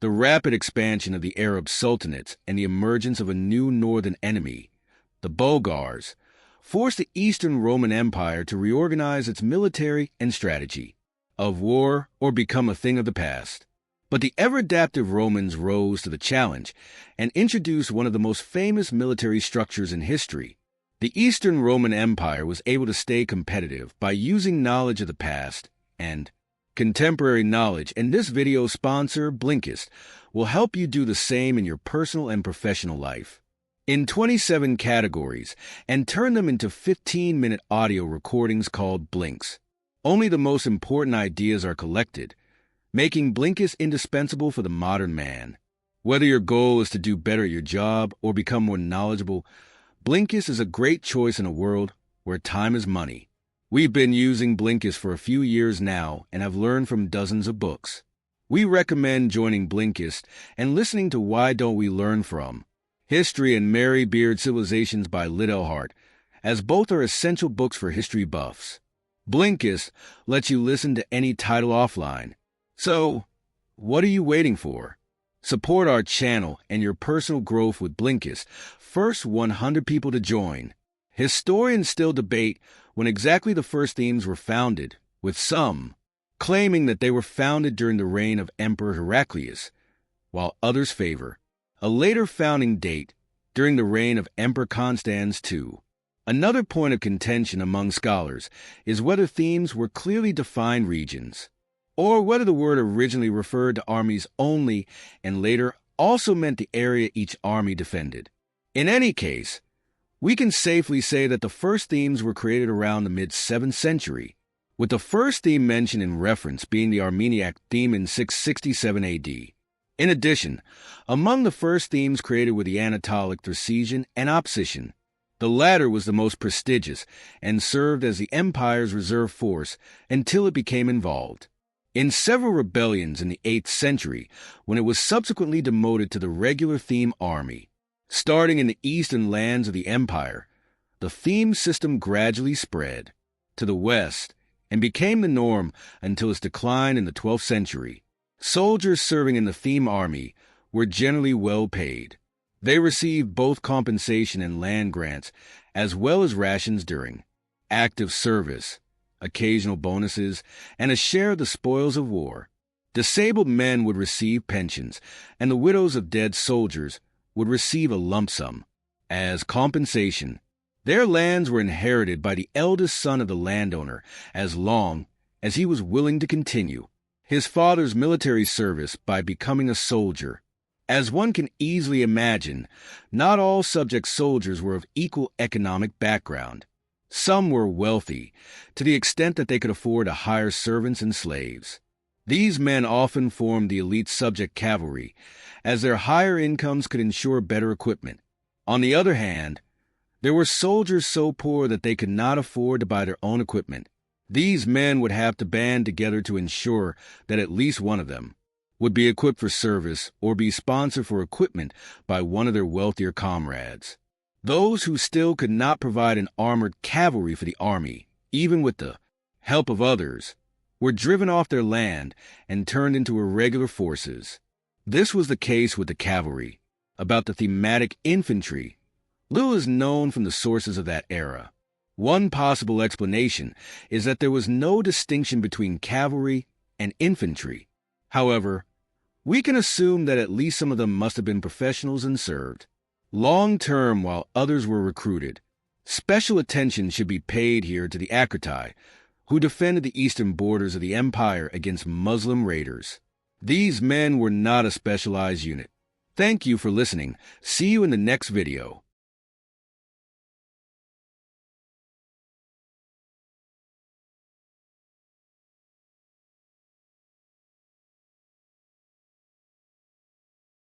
The rapid expansion of the Arab sultanates and the emergence of a new northern enemy, the Bulgars, forced the Eastern Roman Empire to reorganize its military and strategy of war or become a thing of the past. But the ever-adaptive Romans rose to the challenge and introduced one of the most famous military structures in history. The Eastern Roman Empire was able to stay competitive by using knowledge of the past and contemporary knowledge, and this video sponsor, Blinkist, will help you do the same in your personal and professional life. In 27 categories, and turn them into 15-minute audio recordings called Blinks. Only the most important ideas are collected, making Blinkist indispensable for the modern man. Whether your goal is to do better at your job or become more knowledgeable, Blinkist is a great choice in a world where time is money. We've been using Blinkist for a few years now and have learned from dozens of books. We recommend joining Blinkist and listening to Why Don't We Learn From? History and Mary Beard Civilizations by Liddell Hart, as both are essential books for history buffs. Blinkist lets you listen to any title offline. So, what are you waiting for? Support our channel and your personal growth with Blinkist. First 100 people to join. Historians still debate when exactly the first themes were founded, with some claiming that they were founded during the reign of Emperor Heraclius, while others favor a later founding date during the reign of Emperor Constans II. Another point of contention among scholars is whether themes were clearly defined regions, or whether the word originally referred to armies only and later also meant the area each army defended. In any case, we can safely say that the first themes were created around the mid-7th century, with the first theme mentioned in reference being the Armeniac theme in 667 AD. In addition, among the first themes created were the Anatolic Thracian and Opsician. The latter was the most prestigious and served as the empire's reserve force until it became involved in several rebellions in the 8th century, when it was subsequently demoted to the regular theme army. Starting in the eastern lands of the empire, the theme system gradually spread to the west and became the norm until its decline in the 12th century. Soldiers serving in the theme army were generally well paid. They received both compensation and land grants, as well as rations during active service, occasional bonuses, and a share of the spoils of war. Disabled men would receive pensions, and the widows of dead soldiers would receive a lump sum as compensation. Their lands were inherited by the eldest son of the landowner as long as he was willing to continue his father's military service by becoming a soldier. As one can easily imagine, not all subject soldiers were of equal economic background. Some were wealthy, to the extent that they could afford to hire servants and slaves. These men often formed the elite subject cavalry, as their higher incomes could ensure better equipment. On the other hand, there were soldiers so poor that they could not afford to buy their own equipment. These men would have to band together to ensure that at least one of them would be equipped for service or be sponsored for equipment by one of their wealthier comrades. Those who still could not provide an armored cavalry for the army, even with the help of others, were driven off their land and turned into irregular forces. This was the case with the cavalry. About the thematic infantry, little is known from the sources of that era. One possible explanation is that there was no distinction between cavalry and infantry. However, we can assume that at least some of them must have been professionals and served long-term while others were recruited. Special attention should be paid here to the Akrati, who defended the eastern borders of the empire against Muslim raiders. These men were not a specialized unit. Thank you for listening. See you in the next video.